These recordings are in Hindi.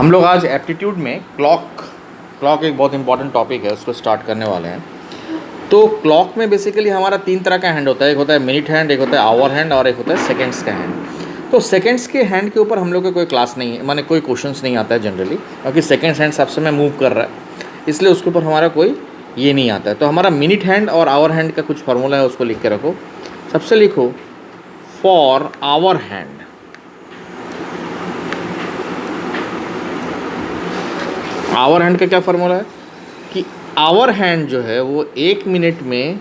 हम लोग आज एप्टीट्यूड में क्लॉक एक बहुत इंपॉर्टेंट टॉपिक है, उसको स्टार्ट करने वाले हैं। तो क्लॉक में बेसिकली हमारा 3 तरह का हैंड होता है। एक होता है मिनट हैंड, एक होता है आवर हैंड और एक होता है सेकंड्स का हैंड। तो सेकंड्स के हैंड के ऊपर हम लोग का कोई क्लास नहीं है, माने कोई क्वेश्चंस नहीं आता है जनरली, क्योंकि सेकंड्स हैंड सब समय मूव कर रहा है, इसलिए उसके ऊपर हमारा कोई ये नहीं आता है। तो हमारा मिनट हैंड और आवर हैंड का कुछ फार्मूला है, उसको लिख के रखो। सबसे लिखो for hour hand, hour hand का क्या फार्मूला है कि आवर हैंड जो है वो 1 मिनट में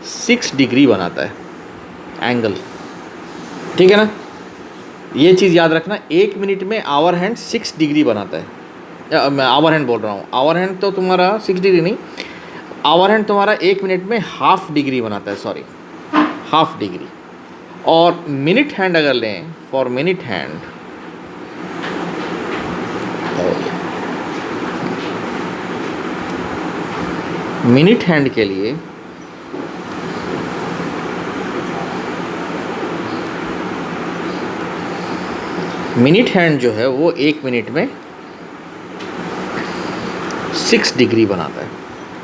6 डिग्री बनाता है एंगल, ठीक है ना। ये चीज़ याद रखना, 1 मिनट में आवर हैंड 6 डिग्री बनाता है। मैं आवर हैंड बोल रहा हूँ, आवर हैंड तो तुम्हारा 6 डिग्री नहीं, आवर हैंड तुम्हारा 1 मिनट में हाफ डिग्री बनाता है, सॉरी हाफ डिग्री। और मिनट हैंड अगर लें, for minute hand, minute hand के लिए मिनट हैंड जो है वो 1 मिनट में 6 डिग्री बनाता है।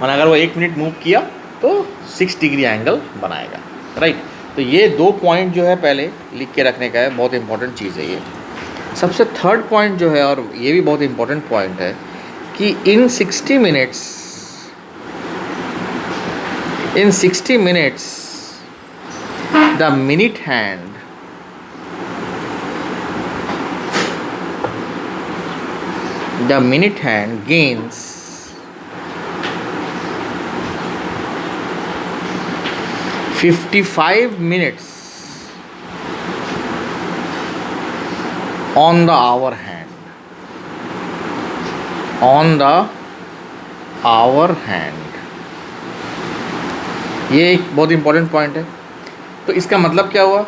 और अगर वो 1 मिनट मूव किया तो 6 डिग्री एंगल बनाएगा, राइट। तो ये 2 पॉइंट जो है पहले लिख के रखने का है, बहुत इंपॉर्टेंट चीज़ है ये। सबसे थर्ड पॉइंट जो है, और ये भी बहुत इंपॉर्टेंट पॉइंट है, कि इन 60 minutes the minute hand gains 55 minutes on the hour hand, ये एक बहुत इंपॉर्टेंट पॉइंट है। तो इसका मतलब क्या हुआ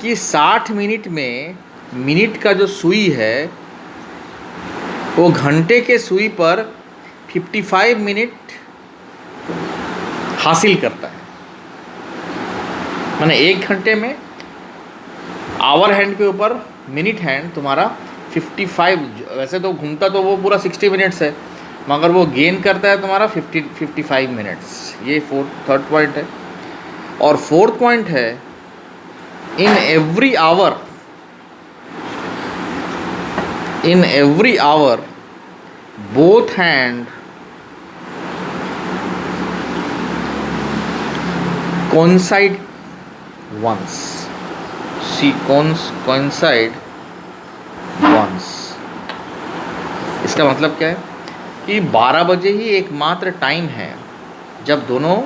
कि 60 मिनट में मिनट का जो सुई है वो घंटे के सुई पर 55 मिनट हासिल करता है। माने 1 घंटे में आवर हैंड के ऊपर मिनट हैंड तुम्हारा 55, वैसे तो घूमता तो वो पूरा 60 मिनट्स है, मगर वो गेन करता है तुम्हारा 55 मिनट्स। ये थर्ड पॉइंट है। और फोर्थ पॉइंट है, in every hour both hand coincide once, coincide once। इसका मतलब क्या है कि 12 बजे ही एकमात्र टाइम है जब दोनों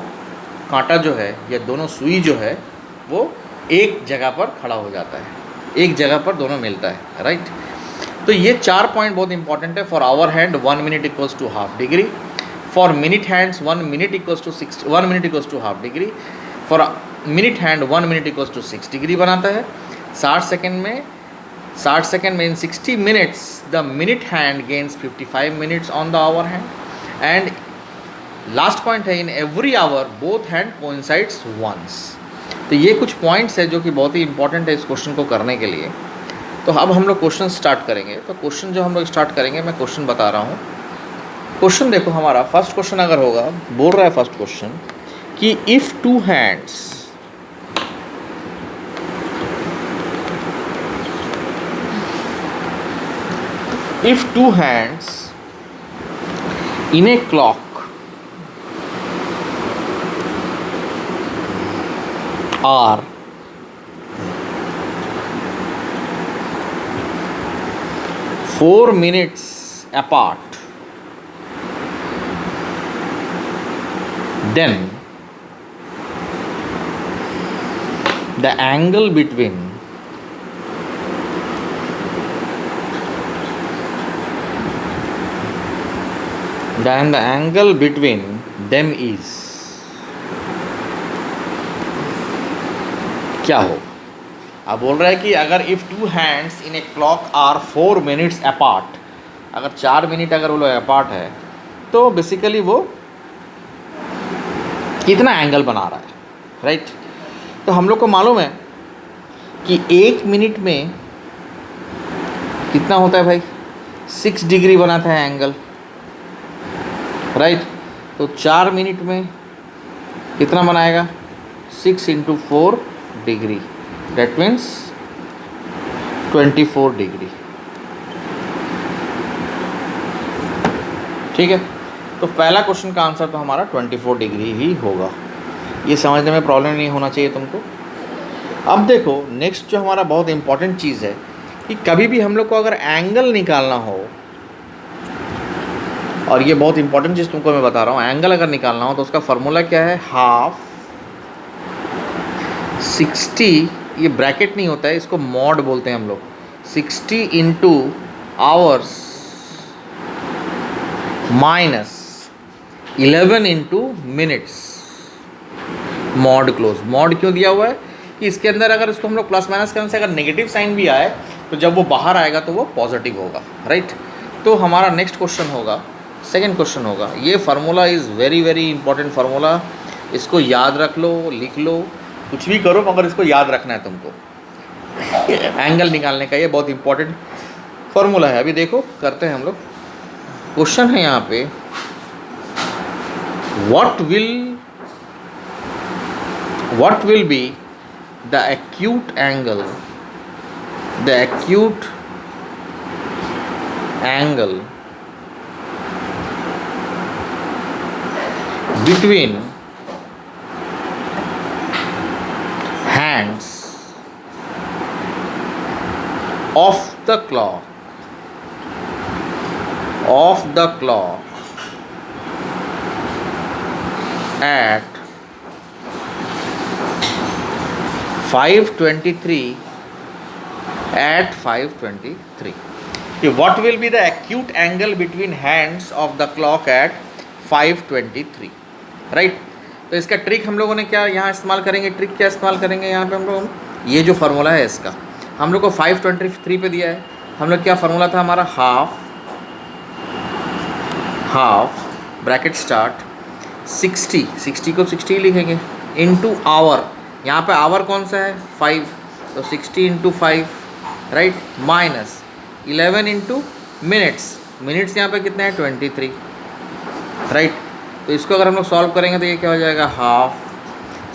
कांटा जो है या दोनों सुई जो है वो एक जगह पर खड़ा हो जाता है, एक जगह पर दोनों मिलता है, राइट। तो ये 4 पॉइंट बहुत इंपॉर्टेंट है। For hour hand 1 minute equals to half degree, for minute hands 1 minute equals to half degree, for minute hand 1 minute equals to 6 degree बनाता है। 60 सेकेंड में in 60 minutes the minute hand gains 55 minutes on the hour hand। and last point है, in every hour both hand coincides once। तो ये कुछ पॉइंट्स है जो कि बहुत ही इंपॉर्टेंट है इस क्वेश्चन को करने के लिए। तो अब हम लोग क्वेश्चन स्टार्ट करेंगे। तो क्वेश्चन जो हम लोग स्टार्ट करेंगे, मैं क्वेश्चन बता रहा हूँ। क्वेश्चन देखो, हमारा फर्स्ट क्वेश्चन अगर होगा, बोल रहा है फर्स्ट क्वेश्चन कि if two hands in a clock are 4 minutes apart, then the angle between them is, क्या हो। अब बोल रहा है कि अगर if 2 hands in a clock are 4 minutes apart, अगर 4 मिनट अगर वो लोग अपार्ट है तो बेसिकली वो कितना एंगल बना रहा है, राइट। तो हम लोग को मालूम है कि 1 मिनट में कितना होता है भाई, 6 डिग्री बनाता है एंगल, राइट। तो 4 मिनट में कितना बनाएगा? 6 into 4 degree, that means 24 degree. ठीक है, तो पहला क्वेश्चन का आंसर तो हमारा 24 डिग्री ही होगा। ये समझने में प्रॉब्लम नहीं होना चाहिए तुमको। अब देखो नेक्स्ट जो हमारा बहुत इंपॉर्टेंट चीज़ है कि कभी भी हम लोग को अगर एंगल निकालना हो, और ये बहुत इंपॉर्टेंट चीज़ तुमको मैं बता रहा हूँ, एंगल अगर निकालना हो तो उसका फॉर्मूला क्या है? हाफ 60, ये ब्रैकेट नहीं होता है, इसको मॉड बोलते हैं हम लोग, 60 into hours minus 11 into minutes, mod close. Mod क्यों दिया हुआ है कि इसके अंदर अगर इसको हम लोग प्लस माइनस करने से अगर नेगेटिव साइन भी आए तो जब वो बाहर आएगा तो वो पॉजिटिव होगा, राइट। तो हमारा नेक्स्ट क्वेश्चन होगा, सेकंड क्वेश्चन होगा, ये formula is very very important formula, इसको याद रख लो, लिख लो, कुछ भी करो मगर इसको याद रखना है तुमको। एंगल निकालने का ये बहुत इंपॉर्टेंट फार्मूला है। अभी देखो करते हैं हम लोग। क्वेश्चन है यहाँ पे, what will be the acute angle between hands of the clock at 5:23 at 5:23. What will be the acute angle between hands of the clock at 5:23, right. तो इसका ट्रिक हम लोगों ने क्या यहाँ इस्तेमाल करेंगे, ट्रिक क्या इस्तेमाल करेंगे यहाँ पे हम लोग, ये जो फार्मूला है इसका हम लोग को 5:23 पे दिया है। हम लोग क्या फार्मूला था हमारा? हाफ ब्रैकेट स्टार्ट 60 को 60 लिखेंगे इंटू आवर, यहाँ पे आवर कौन सा है? 5, तो 60 into 5, right, minus 11 into minutes यहाँ पे कितना है? 23, राइट। तो इसको अगर हम लोग सॉल्व करेंगे तो ये क्या हो जाएगा? हाफ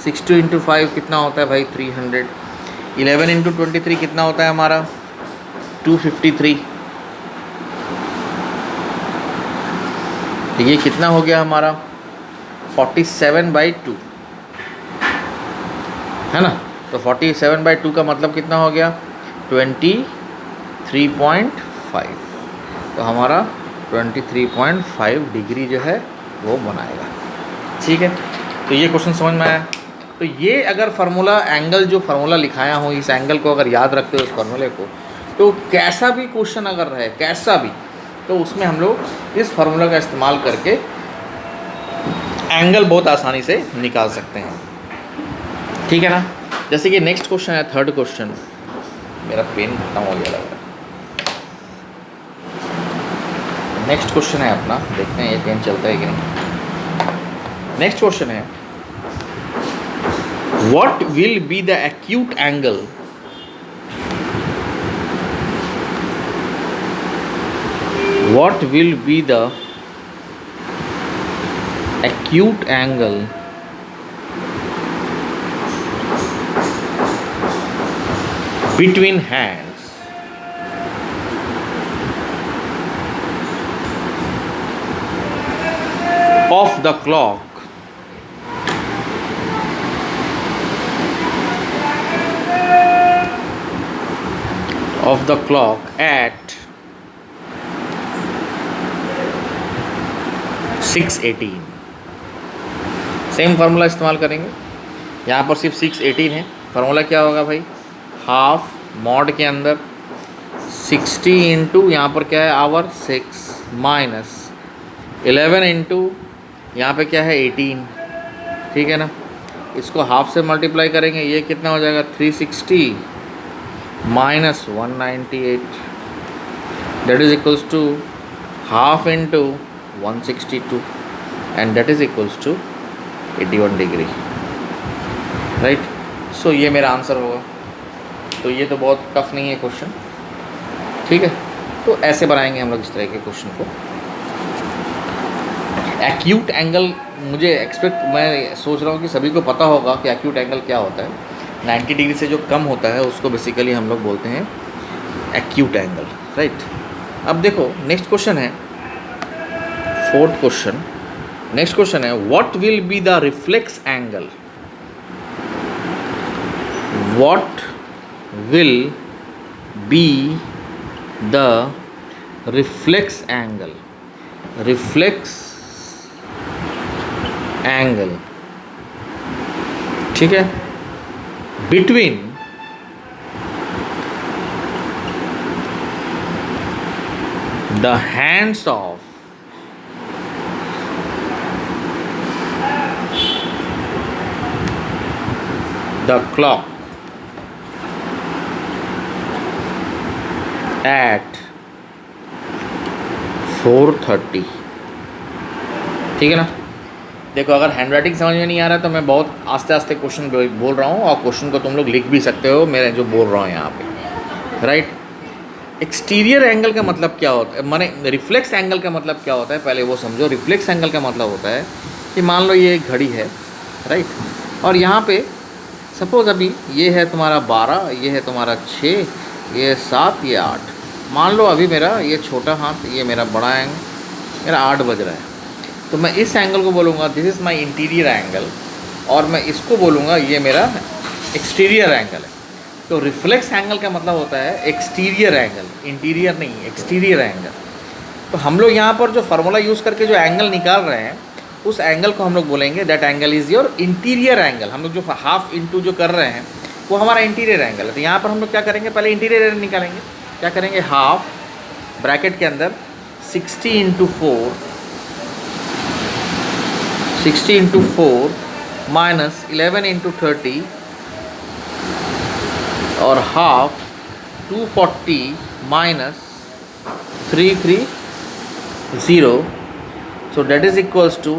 60 इंटू 5 कितना होता है भाई? 300, 11 इंटू 23 कितना होता है हमारा? 253। तो ये कितना हो गया हमारा? 47/2, है ना। तो 47/2 का मतलब कितना हो गया? 23.5। तो हमारा 23.5 डिग्री जो है वो बनाएगा, ठीक है। तो ये क्वेश्चन समझ में आया। तो ये अगर फार्मूला, एंगल जो फार्मूला लिखाया हो, इस एंगल को अगर याद रखते हो इस फार्मूले को, तो कैसा भी क्वेश्चन अगर रहे, कैसा भी, तो उसमें हम लोग इस फार्मूला का इस्तेमाल करके एंगल बहुत आसानी से निकाल सकते हैं, ठीक है ना। जैसे कि नेक्स्ट क्वेश्चन है, थर्ड क्वेश्चन। मेरा पेन खत्म हो गया लग रहा है। नेक्स्ट क्वेश्चन है अपना, देखते हैं ये पेन चलता है कि नहीं। नेक्स्ट क्वेश्चन है, what will be the acute angle between hands of the clock at 6:18। Same formula इस्तेमाल करेंगे, यहाँ पर सिर्फ 6:18 है। फार्मूला क्या होगा भाई? हाफ मॉड के अंदर 60 इंटू यहाँ पर क्या है? आवर 6 माइनस 11 इंटू यहाँ पे क्या है? 18, ठीक है ना। इसको हाफ से मल्टीप्लाई करेंगे, ये कितना हो जाएगा? 360 minus 198, that is equals to half into 162 and that is equals to 81 degree, right. So ये मेरा आंसर होगा। तो ये तो बहुत टफ नहीं है क्वेश्चन, ठीक है। तो ऐसे बनाएंगे हम लोग इस तरह के क्वेश्चन को। एक्यूट एंगल, मैं सोच रहा हूँ कि सभी को पता होगा कि एक्यूट एंगल क्या होता है। 90 डिग्री से जो कम होता है उसको बेसिकली हम लोग बोलते हैं एक्यूट एंगल, राइट। अब देखो नेक्स्ट क्वेश्चन है, फोर्थ क्वेश्चन। नेक्स्ट क्वेश्चन है what will be the reflex angle, what will be the reflex angle, reflex angle, ठीक है, between the hands of the clock at 4:30, ठीक है ना। देखो अगर हैंड राइटिंग समझ में नहीं आ रहा है तो मैं बहुत आस्ते आस्ते क्वेश्चन बोल रहा हूँ, और क्वेश्चन को तुम लोग लिख भी सकते हो मेरे जो बोल रहा हूँ यहाँ पे, राइट। एक्सटीरियर एंगल का मतलब क्या होता है, माने रिफ्लेक्स एंगल का मतलब क्या होता है, पहले वो समझो। रिफ्लेक्स एंगल का मतलब होता है कि मान लो ये एक घड़ी है, राइट, और यहाँ पे सपोज़ अभी ये है तुम्हारा 12, ये है तुम्हारा 6, ये 7, ये 8। मान लो अभी मेरा ये छोटा हाथ, ये मेरा बड़ा एंगल, मेरा 8 बज रहा है, तो मैं इस एंगल को बोलूँगा this is my interior angle, और मैं इसको बोलूँगा ये मेरा एक्सटीरियर एंगल है। तो रिफ्लेक्स एंगल का मतलब होता है एक्सटीरियर एंगल, इंटीरियर नहीं, एक्सटीरियर एंगल। तो हम लोग यहाँ पर जो फार्मूला यूज़ करके जो एंगल निकाल रहे हैं उस एंगल को हम लोग बोलेंगे that angle is your interior angle. हम लोग जो हाफ इंटू जो कर रहे हैं वो हमारा इंटीरियर एंगल है। तो यहाँ पर हम लोग क्या करेंगे, पहले इंटीरियर एंगल निकालेंगे। क्या करेंगे, हाफ ब्रैकेट के अंदर 60 × 4, 60 × 4 माइनस 11 × 30 और half 240 minus 330, so that is equals to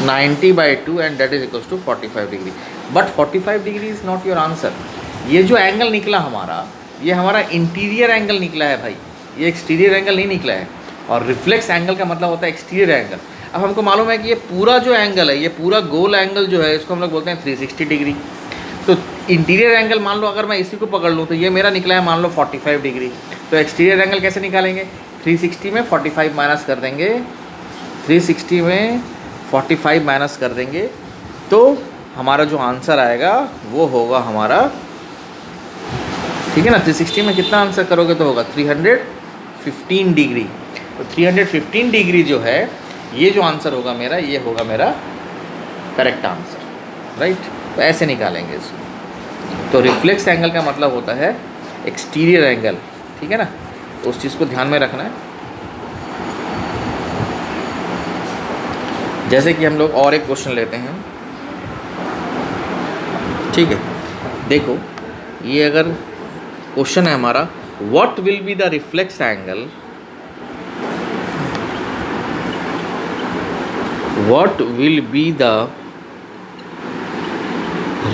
90/2 and that is equals to 45 degree. But 45 degree is not your answer. ये जो एंगल निकला हमारा, ये हमारा इंटीरियर एंगल निकला है भाई, ये एक्सटीरियर एंगल नहीं निकला है। और रिफ्लेक्स एंगल का मतलब होता है एक्सटीरियर एंगल। अब हमको मालूम है कि ये पूरा जो एंगल है, ये पूरा गोल एंगल जो है, इसको हम लोग बोलते हैं 360 डिग्री। तो इंटीरियर एंगल मान लो अगर मैं इसी को पकड़ लूँ तो ये मेरा निकला है मान लो 45 डिग्री। तो एक्सटीरियर एंगल कैसे निकालेंगे, 360 में 45 माइनस कर देंगे, 360 में 45 माइनस कर देंगे, तो हमारा जो आंसर आएगा वो होगा हमारा, ठीक है ना। 360 में कितना आंसर करोगे तो होगा 315 डिग्री। तो 315 डिग्री जो है ये जो आंसर होगा मेरा, ये होगा मेरा करेक्ट आंसर, राइट। तो ऐसे निकालेंगे इसको। तो रिफ्लेक्स एंगल का मतलब होता है एक्सटीरियर एंगल, ठीक है ना। तो उस चीज़ को ध्यान में रखना है। जैसे कि हम लोग और एक क्वेश्चन लेते हैं, ठीक है। देखो ये अगर क्वेश्चन है हमारा, what will be the reflex angle, what will be the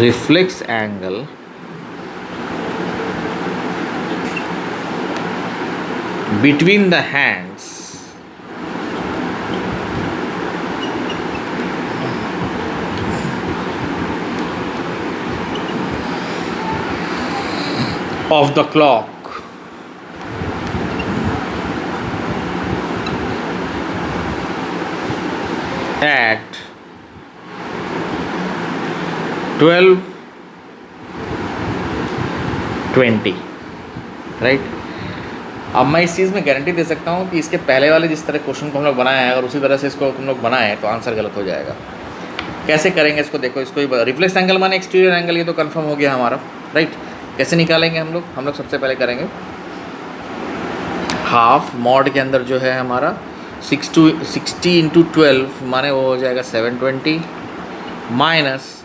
reflex angle between the hands of the clock at 12:20, right. अब मैं इस चीज़ में गारंटी दे सकता हूँ कि इसके पहले वाले जिस तरह क्वेश्चन को हम लोग बनाए हैं, अगर उसी तरह से इसको हम लोग बनाए तो आंसर गलत हो जाएगा। कैसे करेंगे इसको, देखो इसको रिफ्लेक्स एंगल माने एक्सटीरियर एंगल, ये तो कंफर्म हो गया हमारा, राइट। कैसे निकालेंगे हम लोग सबसे पहले करेंगे हाफ मॉड के अंदर जो है हमारा 60 × 12 माने वो हो जाएगा 720 माइनस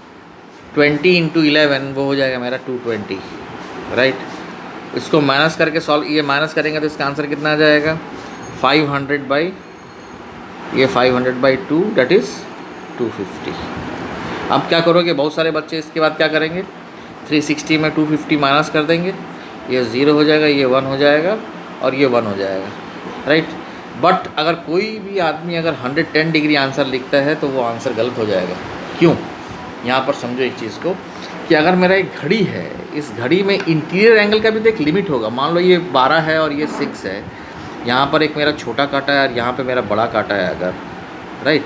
20 × 11 वो हो जाएगा मेरा 220, राइट। इसको माइनस करके सॉल्व, ये माइनस करेंगे तो इसका आंसर कितना आ जाएगा 500/2 दैट इज़ 250। अब क्या करोगे, बहुत सारे बच्चे इसके बाद क्या करेंगे, 360 में 250 माइनस कर देंगे, ये 0 हो जाएगा, ये 1 हो जाएगा और ये 1 हो जाएगा, राइट। बट अगर कोई भी आदमी अगर 110 डिग्री आंसर लिखता है तो वो आंसर गलत हो जाएगा। क्यों? यहाँ पर समझो एक चीज़ को कि अगर मेरा एक घड़ी है, इस घड़ी में इंटीरियर एंगल का भी तो एक लिमिट होगा। मान लो ये 12 है और ये 6 है, यहाँ पर एक मेरा छोटा काटा है और यहाँ पे मेरा बड़ा काटा है अगर, राइट।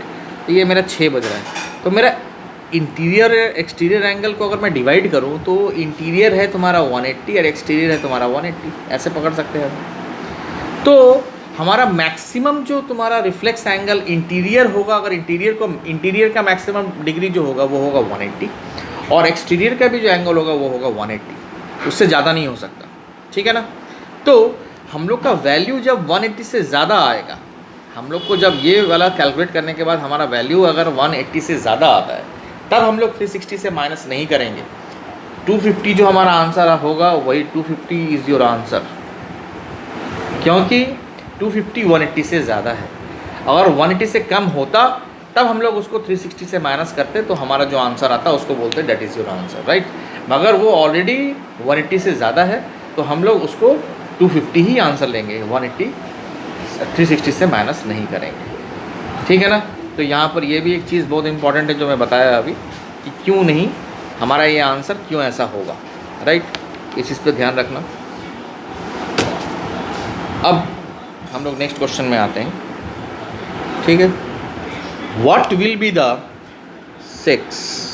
तो ये मेरा 6 बज रहा है, तो मेरा इंटीरियर एक्सटीरियर एंगल को अगर मैं डिवाइड करूँ तो इंटीरियर है तुम्हारा 180 और एक्सटीरियर है तुम्हारा 180, ऐसे पकड़ सकते हैं हम। तो हमारा मैक्सिमम जो तुम्हारा रिफ्लेक्स एंगल इंटीरियर होगा, अगर इंटीरियर का मैक्सिमम डिग्री जो होगा वो होगा 180 और एक्सटीरियर का भी जो एंगल होगा वो होगा 180, उससे ज़्यादा नहीं हो सकता, ठीक है ना। तो हम लोग का वैल्यू जब 180 से ज़्यादा आएगा, हम लोग को जब ये वाला कैलकुलेट करने के बाद हमारा वैल्यू अगर 180 से ज़्यादा आता है, तब हम लोग 360 से माइनस नहीं करेंगे। 250 जो हमारा आंसर होगा वही 250 इज़ योर आंसर, क्योंकि 250 180 से ज़्यादा है। अगर 180 से कम होता तब हम लोग उसको 360 से माइनस करते, तो हमारा जो आंसर आता उसको बोलते that is your answer, right. मगर वो ऑलरेडी 180 से ज़्यादा है तो हम लोग उसको 250 ही आंसर लेंगे, 180 360 से माइनस नहीं करेंगे, ठीक है ना। तो यहाँ पर ये भी एक चीज़ बहुत इंपॉर्टेंट है जो मैं बताया अभी कि क्यों नहीं हमारा ये आंसर क्यों ऐसा होगा, राइट। इस चीज़ पे ध्यान रखना। अब हम लोग नेक्स्ट क्वेश्चन में आते हैं, ठीक है। What will be the 6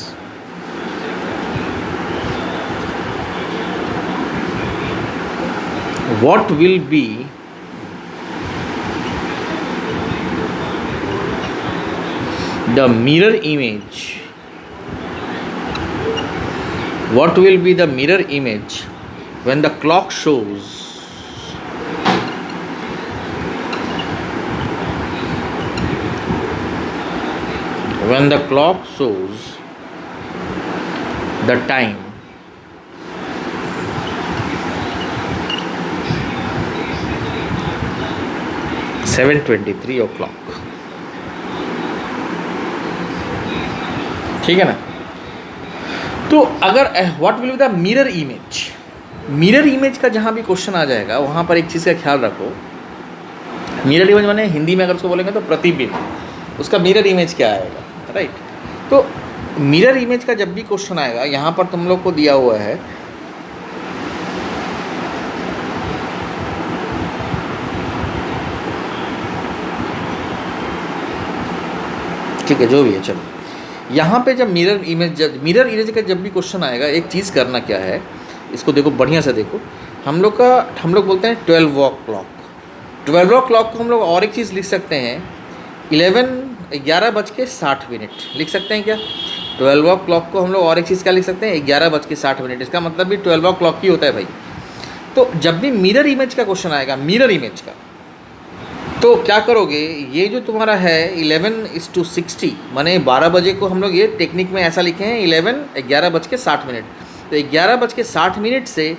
what will be the mirror image, what will be the mirror image when the clock shows the time 7:23 o'clock, ठीक है ना। तो अगर what will be the mirror image का जहाँ भी क्वेश्चन आ जाएगा वहाँ पर एक चीज़ का ख्याल रखो। मिरर इमेज माने हिंदी में अगर उसको बोलेंगे तो प्रतिबिंब, उसका मिरर इमेज क्या आएगा, राइट। तो मिरर इमेज का जब भी क्वेश्चन आएगा, यहाँ पर तुम लोग को दिया हुआ है ठीक है, जो भी है चलो। यहाँ पे जब मिरर इमेज का जब भी क्वेश्चन आएगा, एक चीज़ करना क्या है, इसको देखो बढ़िया से देखो। हम लोग बोलते हैं 12 o'clock। 12 o'clock को हम लोग और एक चीज़ लिख सकते हैं, 11:60 लिख सकते हैं क्या। 12 o'clock को हम लोग और एक चीज़ क्या लिख सकते हैं, 11:60। इसका मतलब भी 12 o'clock ही होता है भाई। तो जब भी मिरर इमेज का क्वेश्चन आएगा, मिरर इमेज का, तो क्या करोगे, ये जो तुम्हारा है 11:60 माने 12 बजे को हम लोग ये टेक्निक में ऐसा लिखे हैं 11:60। तो 11:60 से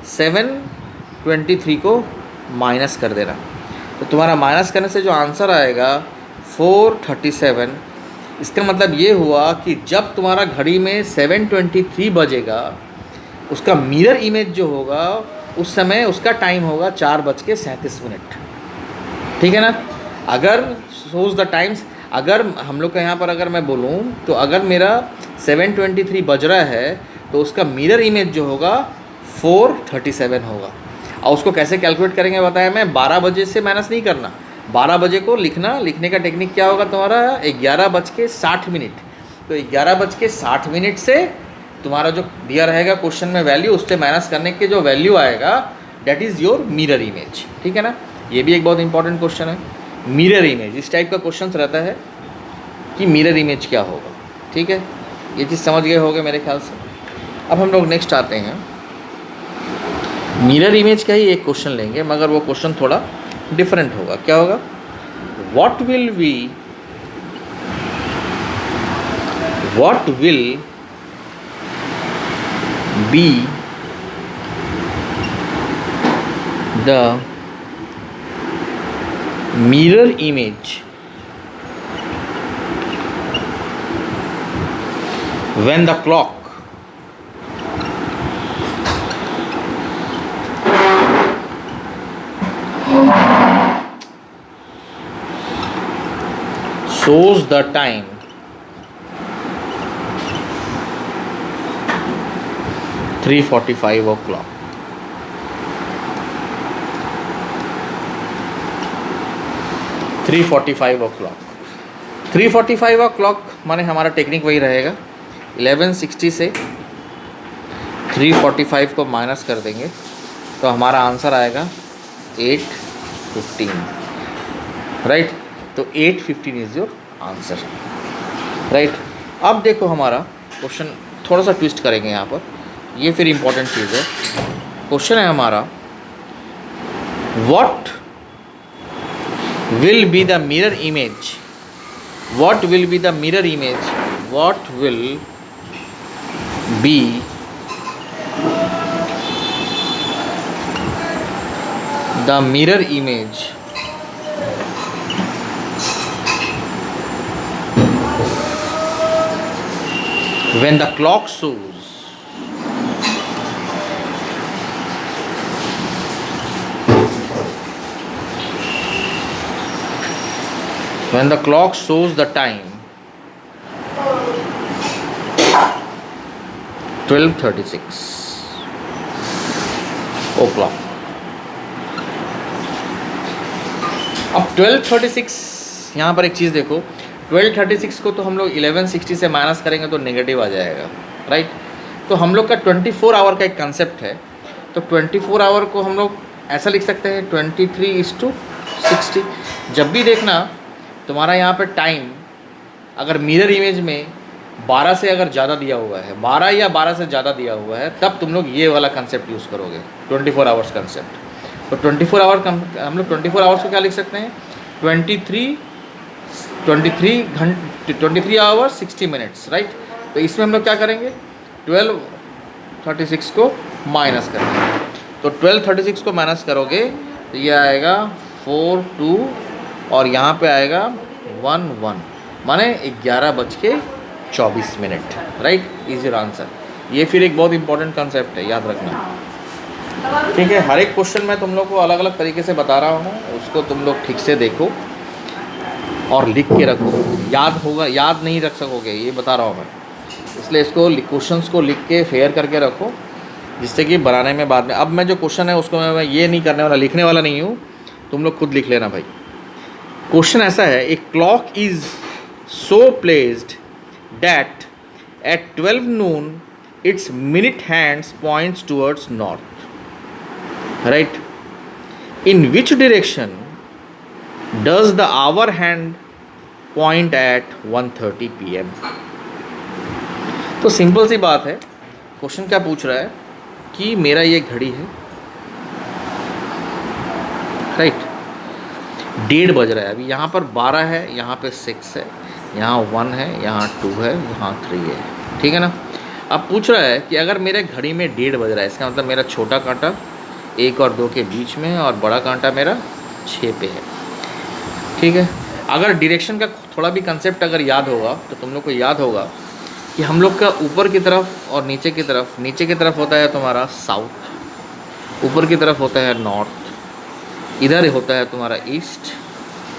7:23 को माइनस कर देना। तो तुम्हारा माइनस करने से जो आंसर आएगा 4:37। इसका मतलब ये हुआ कि जब तुम्हारा घड़ी में 7:23 बजेगा, उसका मिरर इमेज जो होगा उस समय उसका टाइम होगा 4:37, ठीक है ना। अगर सोच द टाइम्स, अगर हम लोग का यहाँ पर अगर मैं बोलूँ तो अगर मेरा 7:23 बज रहा है तो उसका मिरर इमेज जो होगा 4:37 होगा। और उसको कैसे कैलकुलेट करेंगे बताया मैं, 12 बजे से माइनस नहीं करना, 12 बजे को लिखने का टेक्निक क्या होगा तुम्हारा 11:60। तो 11:60 से तुम्हारा जो दिया रहेगा क्वेश्चन में वैल्यू, उससे माइनस करने के जो वैल्यू आएगा that is your mirror image, ठीक है ना। ये भी एक बहुत इंपॉर्टेंट क्वेश्चन है, मिरर इमेज। इस टाइप का क्वेश्चन रहता है कि मिरर इमेज क्या होगा, ठीक है। ये चीज़ समझ गए होंगे मेरे ख्याल से। अब हम लोग नेक्स्ट आते हैं, मिरर इमेज का ही एक क्वेश्चन लेंगे, मगर वो क्वेश्चन थोड़ा डिफरेंट होगा। क्या होगा, what will be the mirror image when the clock shows the time 3:45 o'clock. 3:45 o'clock. 3:45 o'clock माने हमारा टेक्निक वही रहेगा, 1160 से 3:45 को माइनस कर देंगे तो हमारा आंसर आएगा 8:15, राइट। तो 8:15 इज़ योर आंसर, राइट। अब देखो हमारा क्वेश्चन थोड़ा सा ट्विस्ट करेंगे यहाँ पर, ये फिर इम्पोर्टेंट चीज़ है। क्वेश्चन है हमारा, what will be the mirror image, what will be the mirror image, what will be the mirror image when the clock shows the time 12:36 o'clock. अब 12:36 यहाँ पर एक चीज़ देखो, 12:36 को तो हम लोग 1160 से माइनस करेंगे तो नेगेटिव आ जाएगा, राइट। तो हम लोग का 24 आवर का एक कंसेप्ट है, तो 24 आवर को हम लोग ऐसा लिख सकते हैं 23:60। जब भी देखना तुम्हारा यहाँ पे टाइम अगर मिरर इमेज में 12 से अगर ज़्यादा दिया हुआ है, 12 या 12 से ज़्यादा दिया हुआ है, तब तुम लोग ये वाला कंसेप्ट यूज़ करोगे, 24 आवर्स कंसेप्ट। तो 24 आवर हम लोग 24 आवर्स को क्या लिख सकते हैं, 23 आवर्स 60 मिनट्स, राइट। तो इसमें हम लोग क्या करेंगे, 12:36 को माइनस करेंगे। तो 12:36 को माइनस करोगे तो ये आएगा 4:02 और यहाँ पे आएगा 1:01, माने 11:24, राइट। Is your answer. ये फिर एक बहुत इंपॉर्टेंट कंसेप्ट है, याद रखना, ठीक है। हर एक क्वेश्चन मैं तुम लोग को अलग अलग तरीके से बता रहा हूँ, उसको तुम लोग ठीक से देखो और लिख के रखो। याद होगा, याद नहीं रख सकोगे, ये बता रहा हूँ मैं, इसलिए इसको क्वेश्चंस को लिख के फेयर करके रखो, जिससे कि बनाने में बाद में, अब मैं जो क्वेश्चन है उसको मैं ये नहीं करने वाला, लिखने वाला नहीं हूँ, तुम लोग खुद लिख लेना भाई। क्वेश्चन ऐसा है, a clock is so placed that at 12 noon its minute hands points towards north, right? In which direction does the hour hand point at 1:30 PM? तो सिंपल सी बात है, क्वेश्चन क्या पूछ रहा है कि मेरा ये घड़ी है, राइट, 1:30 बज रहा है, अभी यहाँ पर 12 है, यहाँ पे 6 है, यहाँ 1 है, यहाँ 2 है, यहाँ 3 है, ठीक है ना। अब पूछ रहा है कि अगर मेरे घड़ी में 1:30 बज रहा है, इसका मतलब मेरा छोटा कांटा 1 और 2 के बीच में है और बड़ा कांटा मेरा 6 पे है, ठीक है। अगर डायरेक्शन का थोड़ा भी कंसेप्ट अगर याद होगा तो तुम लोग को याद होगा कि हम लोग का ऊपर की तरफ और नीचे की तरफ होता है तुम्हारा साउथ, ऊपर की तरफ होता है नॉर्थ, इधर होता है तुम्हारा ईस्ट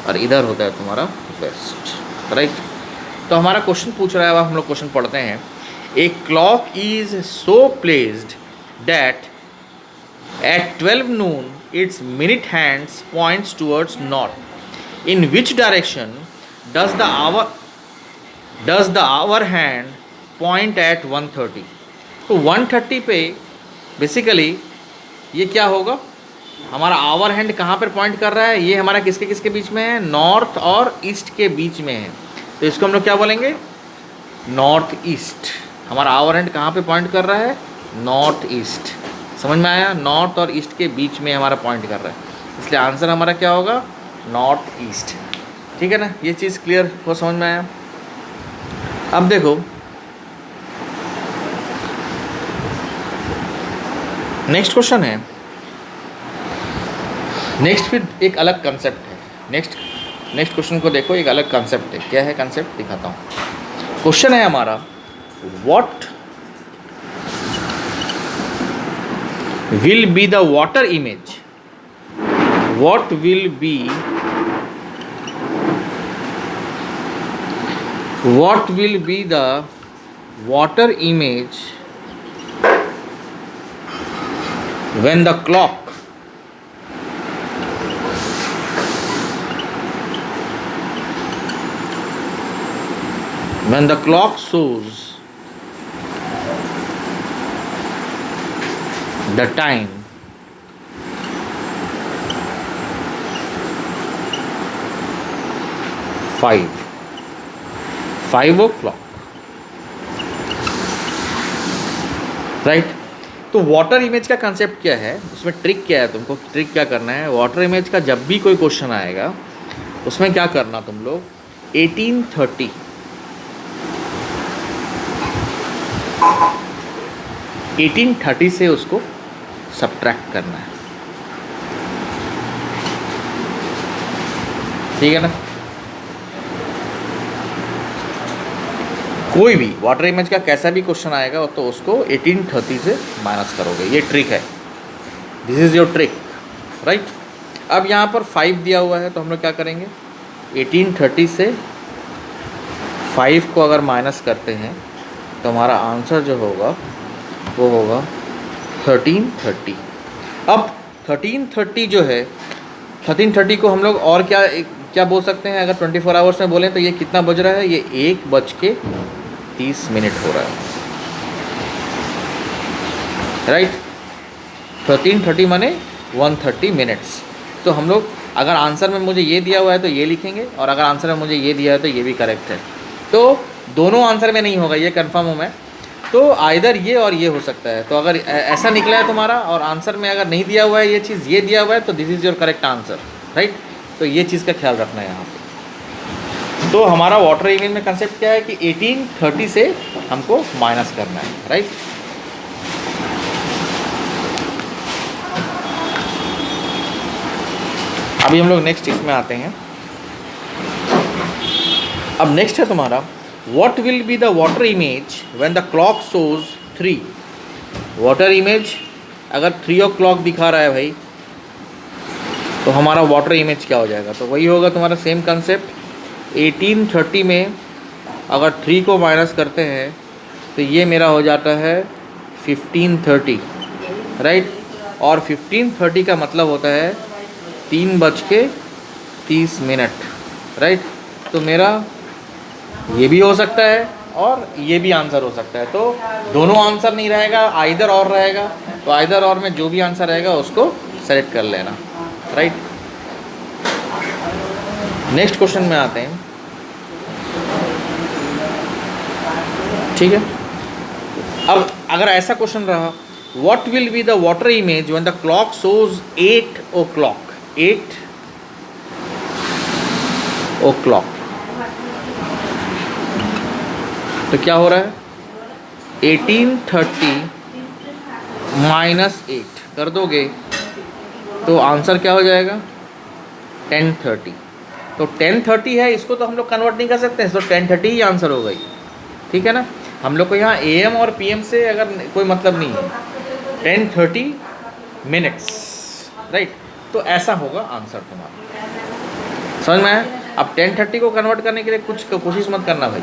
और इधर होता है तुम्हारा वेस्ट, राइट। तो हमारा क्वेश्चन पूछ रहा है, अब हम लोग क्वेश्चन पढ़ते हैं। A clock is so placed that at 12 noon its minute hands points towards north. In which direction does the hour hand point at 1:30? तो 1:30 पे बेसिकली ये क्या होगा, हमारा आवर हैंड कहाँ पर पॉइंट कर रहा है, ये हमारा किसके किसके बीच में है, नॉर्थ और ईस्ट के बीच में है, तो इसको हम लोग क्या बोलेंगे, नॉर्थ ईस्ट। हमारा आवर हैंड कहाँ पे पॉइंट कर रहा है, नॉर्थ ईस्ट, समझ में आया, नॉर्थ और ईस्ट के बीच में हमारा पॉइंट कर रहा है, इसलिए आंसर हमारा क्या होगा, नॉर्थ ईस्ट, ठीक है ना। ये चीज़ क्लियर हो, समझ में आया। अब देखो नेक्स्ट क्वेश्चन है, नेक्स्ट फिर एक अलग कंसेप्ट है, नेक्स्ट क्वेश्चन को देखो, एक अलग कंसेप्ट है, क्या है कंसेप्ट दिखाता हूँ। क्वेश्चन है हमारा, what will be the water image, what will B what will be the water image when the clock shows the time 5 o'clock, right. तो वाटर इमेज का कंसेप्ट क्या है, उसमें ट्रिक क्या है, तुमको ट्रिक क्या करना है, वाटर इमेज का जब भी कोई क्वेश्चन आएगा उसमें क्या करना तुम लोग, 1830 से उसको सब्ट्रैक्ट करना है, ठीक है ना। कोई भी वाटर इमेज का कैसा भी क्वेश्चन आएगा तो उसको 1830 से माइनस करोगे, ये ट्रिक है, this is your trick, right. अब यहाँ पर 5 दिया हुआ है तो हम लोग क्या करेंगे, 1830 से 5 को अगर माइनस करते हैं तो हमारा आंसर जो होगा वो होगा 1330। अब 1330 जो है, 1330 को हम लोग और क्या बोल सकते हैं, अगर 24 आवर्स में बोलें तो ये कितना बज रहा है, ये 1:30 हो रहा है, राइट। 1330 माने 130 मिनट्स। तो हम लोग अगर आंसर में मुझे ये दिया हुआ है तो ये लिखेंगे, और अगर आंसर में मुझे ये दिया है तो ये भी करेक्ट है। तो दोनों आंसर में नहीं होगा, ये कंफर्म हूँ मैं। तो आइदर ये और ये हो सकता है। तो अगर ऐसा निकला है तुम्हारा और आंसर में अगर नहीं दिया हुआ है ये चीज़, ये दिया हुआ है, तो this is your correct answer, right. तो ये चीज़ का ख्याल रखना है यहाँ पे। तो हमारा वाटर इमेज में कंसेप्ट क्या है कि 1830 से हमको माइनस करना है, राइट। अभी हम लोग नेक्स्ट इसमें आते हैं। अब नेक्स्ट है तुम्हारा, what will be the water image when the clock shows 3। Water image अगर 3 o'clock दिखा रहा है भाई, तो हमारा वाटर इमेज क्या हो जाएगा, तो वही होगा तुम्हारा सेम कंसेप्ट। 1830 में अगर 3 को माइनस करते हैं तो ये मेरा हो जाता है 1530, राइट। और 1530 का मतलब होता है 3:30, राइट। तो मेरा ये भी हो सकता है और ये भी आंसर हो सकता है। तो दोनों आंसर नहीं रहेगा, आइदर और रहेगा। तो आइदर और में जो भी आंसर रहेगा उसको सेलेक्ट कर लेना, राइट। नेक्स्ट क्वेश्चन में आते हैं, ठीक है। अब अगर ऐसा क्वेश्चन रहा, what will be the water image when the clock shows 8 o'clock, 8 o'clock, तो क्या हो रहा है, 1830 - 8 कर दोगे तो आंसर क्या हो जाएगा, 1030। तो 1030 है, इसको तो हम लोग कन्वर्ट नहीं कर सकते हैं, तो 1030 ही आंसर होगा ये, ठीक है ना। हम लोग को यहाँ AM और PM से अगर कोई मतलब नहीं है, 1030 मिनट्स, राइट। तो ऐसा होगा आंसर तुम्हारा, समझ में आया। अब 1030 को कन्वर्ट करने के लिए कुछ कोशिश मत करना भाई।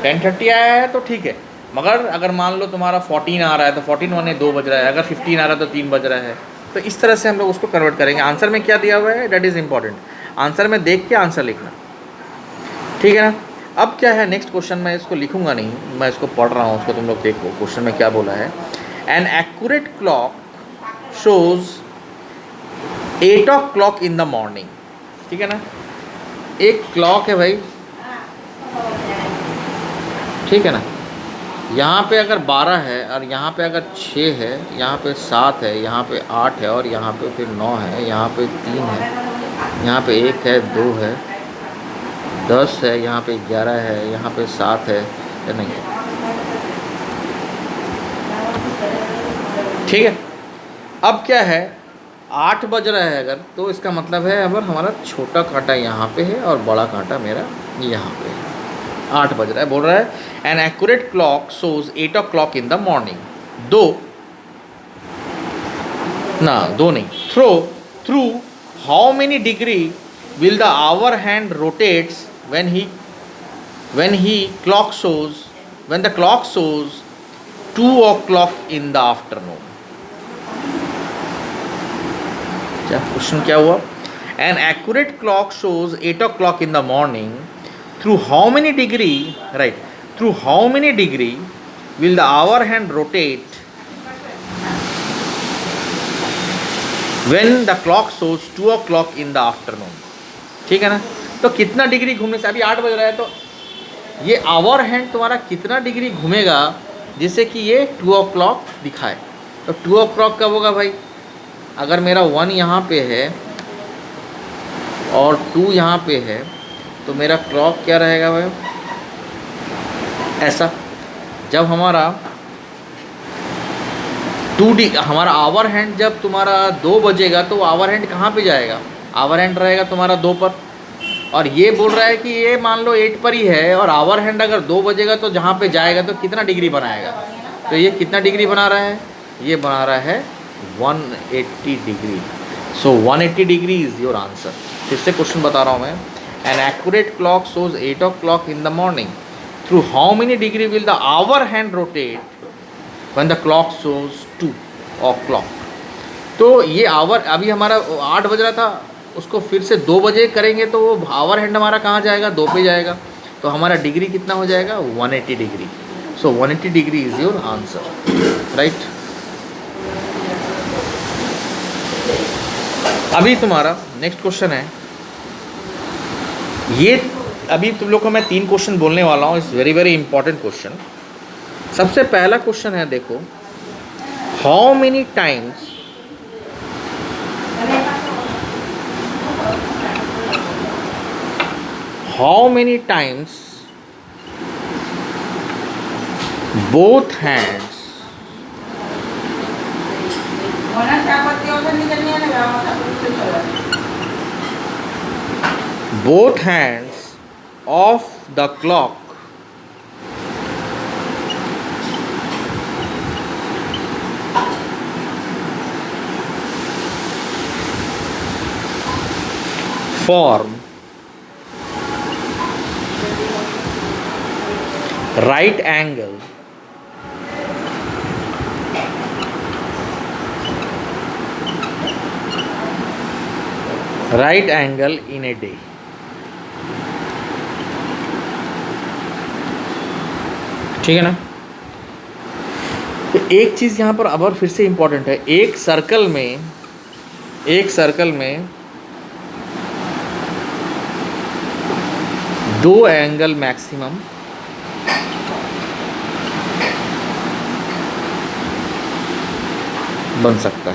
1030 आया है तो ठीक है, मगर अगर मान लो तुम्हारा 14 आ रहा है तो 14 माने 2 बज रहा है, अगर 15 आ रहा है तो 3 बज रहा है। तो इस तरह से हम लोग उसको कन्वर्ट करेंगे। आंसर में क्या दिया हुआ है दैट इज़ इम्पॉर्टेंट, आंसर में देख के आंसर लिखना, ठीक है ना। अब क्या है नेक्स्ट क्वेश्चन, मैं इसको लिखूंगा नहीं, मैं इसको पढ़ रहा हूँ, उसको तुम लोग देखो क्वेश्चन में क्या बोला है। An accurate clock shows 8 o'clock in the morning, ठीक है ना। एक क्लॉक है भाई, ठीक है ना। यहाँ पे अगर 12 है और यहाँ पे अगर 6 है, यहाँ पे 7 है, यहाँ पे 8 है और यहाँ पे फिर 9 है, यहाँ पे 3 है, यहाँ पे 1 है, 2 है, 10 है, यहाँ पे 11 है, यहाँ पे 7 है या नहीं, ठीक है। अब क्या है, 8 बज रहा है अगर, तो इसका मतलब है अगर हमारा छोटा कांटा यहाँ पे है और बड़ा कांटा मेरा यहाँ पे है। 8 बज रहा है, बोल रहा है an accurate clock shows 8 o'clock in the morning, दो नहीं, through how many degree will the hour hand rotates when he when the clock shows 2 o'clock in the afternoon. क्या क्वेश्चन क्या हुआ? An accurate clock shows 8 o'clock in the morning. Through how many degree, right? Through how many degree will the hour hand rotate when the clock shows 2 o'clock in the afternoon? ठीक है ना? तो कितना डिग्री घूमने से, अभी 8 बज रहा है, तो ये आवर हैंड तुम्हारा कितना डिग्री घूमेगा जिससे कि ये 2 o'clock दिखाए? तो 2 o'clock कब होगा भाई? अगर मेरा 1 यहाँ पे है और 2 यहाँ पे है तो मेरा क्लॉक क्या रहेगा भाई? ऐसा। जब हमारा हमारा आवर हैंड जब तुम्हारा 2 बजेगा तो आवर हैंड कहाँ पे जाएगा? आवर हैंड रहेगा तुम्हारा 2 पर, और ये बोल रहा है कि ये मान लो 8 पर ही है और आवर हैंड अगर 2 बजेगा तो जहाँ पे जाएगा तो कितना डिग्री बनाएगा? तो ये कितना डिग्री बना रहा है? ये बना रहा है 180 degree. So 180 degree is your answer. फिर से क्वेश्चन बता रहा हूँ मैं। An accurate clock shows 8 o'clock in the morning. Through how many degree will the hour hand rotate when the clock shows 2 o'clock? तो ये आवर अभी हमारा 8 बज रहा था, उसको फिर से 2 बजे करेंगे तो वो आवर हैंड हमारा कहाँ जाएगा? 2 पे जाएगा। तो हमारा डिग्री कितना हो जाएगा? 180 degree. So 180 degree is your answer, right? अभी तुम्हारा नेक्स्ट क्वेश्चन है ये। अभी तुम लोग को मैं 3 क्वेश्चन बोलने वाला हूँ। It's very very important question. सबसे पहला क्वेश्चन है, देखो, how many times both hands of the clock form right angle in a day? ठीक है ना? तो एक चीज़ यहाँ पर अब और फिर से इम्पोर्टेंट है। एक सर्कल में 2 एंगल मैक्सिमम बन सकता है।